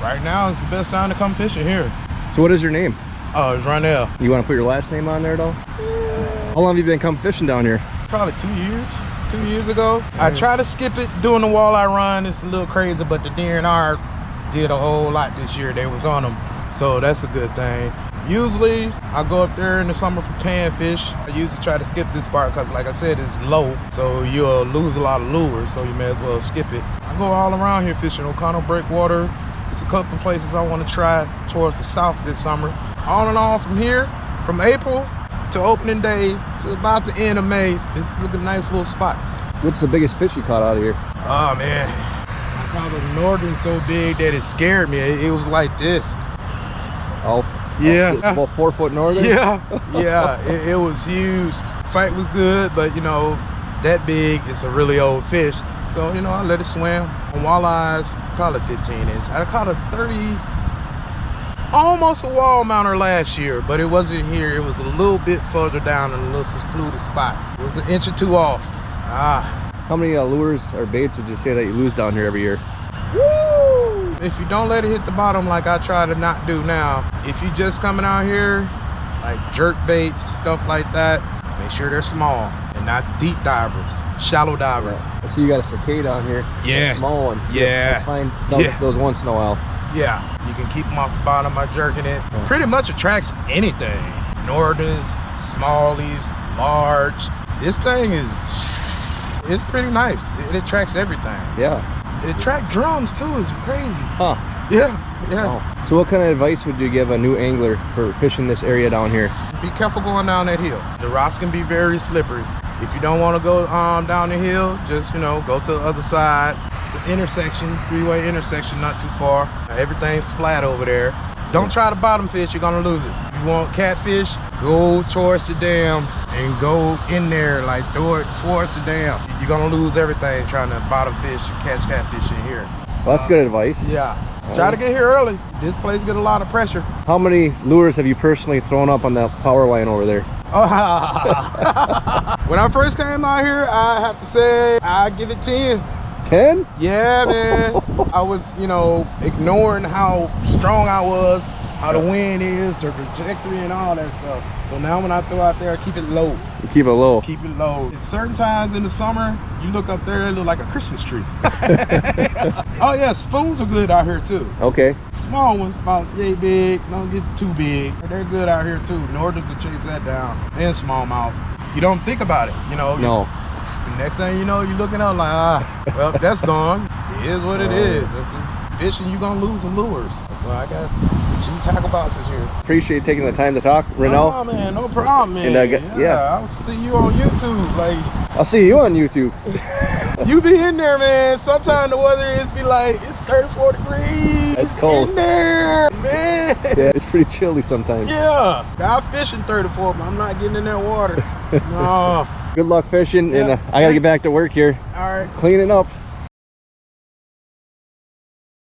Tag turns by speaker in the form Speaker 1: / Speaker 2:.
Speaker 1: Right now, it's the best time to come fishing here.
Speaker 2: So what is your name?
Speaker 1: Oh, it's Ronnell.
Speaker 2: You want to put your last name on there though? How long have you been come fishing down here?
Speaker 1: Probably 2 years. 2 years ago. I try to skip it doing the walleye run. It's a little crazy, but the DNR did a whole lot this year. They was on them, so that's a good thing. Usually I go up there in the summer for panfish. I usually try to skip this part because, like I said, it's low, so you'll lose a lot of lures, so you may as well skip it. I go all around here fishing Oconto breakwater. It's a couple places I want to try towards the south this summer. All in all, from here, from April to opening day to about the end of May, this is a nice little spot.
Speaker 2: What's the biggest fish you caught out of here?
Speaker 1: Oh man, I caught a northern so big that it scared me. It was like this.
Speaker 2: Oh,
Speaker 1: yeah,
Speaker 2: about 4 foot northern.
Speaker 1: Yeah, it was huge. Fight was good, but you know, that big, it's a really old fish. So you know, I let it swim. On walleyes, call it 15 inch. I caught a 30, almost a wall mounter last year, but it wasn't here. It was a little bit further down in a little secluded spot. It was an inch or two off.
Speaker 2: How many lures or baits would you say that you lose down here every year?
Speaker 1: Woo! If you don't let it hit the bottom like I try to not do now, if you just coming out here, like jerk baits, stuff like that, make sure they're small and not deep divers, shallow divers.
Speaker 2: Yeah. I see you got a cicada on here.
Speaker 1: Yeah.
Speaker 2: Small one.
Speaker 1: Yeah.
Speaker 2: I find those once in a while.
Speaker 1: Yeah, you can keep them off the bottom by jerking it. Yeah. Pretty much attracts anything. Northerns, smallies, large. This thing is, it's pretty nice. It attracts everything.
Speaker 2: Yeah.
Speaker 1: It attracts drums too. It's crazy.
Speaker 2: Huh.
Speaker 1: Yeah.
Speaker 2: Oh. So what kind of advice would you give a new angler for fishing this area down here?
Speaker 1: Be careful going down that hill. The rocks can be very slippery. If you don't want to go down the hill, just, you know, go to the other side. It's an intersection, three-way intersection, not too far. Everything's flat over there. Don't try to bottom fish, you're gonna lose it. If you want catfish, go towards the dam and go in there, like throw it towards the dam. You're gonna lose everything trying to bottom fish and catch catfish in here.
Speaker 2: Well, that's good advice.
Speaker 1: Yeah. Try to get here early. This place get a lot of pressure.
Speaker 2: How many lures have you personally thrown up on that power line over there?
Speaker 1: When I first came out here, I have to say I give it 10.
Speaker 2: 10?
Speaker 1: Yeah, man. I was, you know, ignoring how strong I was, how the wind is, the trajectory and all that stuff. So now when I throw out there, I keep it low.
Speaker 2: You keep it low.
Speaker 1: Keep it low. At certain times in the summer, you look up there, it look like a Christmas tree. Oh yeah, spoons are good out here too.
Speaker 2: Okay.
Speaker 1: Small ones, about yay big, don't get too big. They're good out here too. Northerns will chase that down, and smallmouths. You don't think about it, you know.
Speaker 2: No.
Speaker 1: The next thing you know, you're looking up like, well, that's gone. It is what it is. That's fishing, you're gonna lose the lures. So I got 2 tackle boxes here.
Speaker 2: Appreciate you taking the time to talk, Ronnell.
Speaker 1: Oh man, no problem, man.
Speaker 2: And yeah,
Speaker 1: I'll see you on YouTube. Like,
Speaker 2: I'll see you on YouTube.
Speaker 1: you be in there, man. Sometimes the weather is be like, it's 34 degrees.
Speaker 2: It's cold
Speaker 1: in there, man.
Speaker 2: Yeah, it's pretty chilly sometimes.
Speaker 1: Yeah, I'm fishing 34, but I'm not getting in that water. No.
Speaker 2: Good luck fishing, and I gotta get back to work here.
Speaker 1: All right.
Speaker 2: Cleaning up.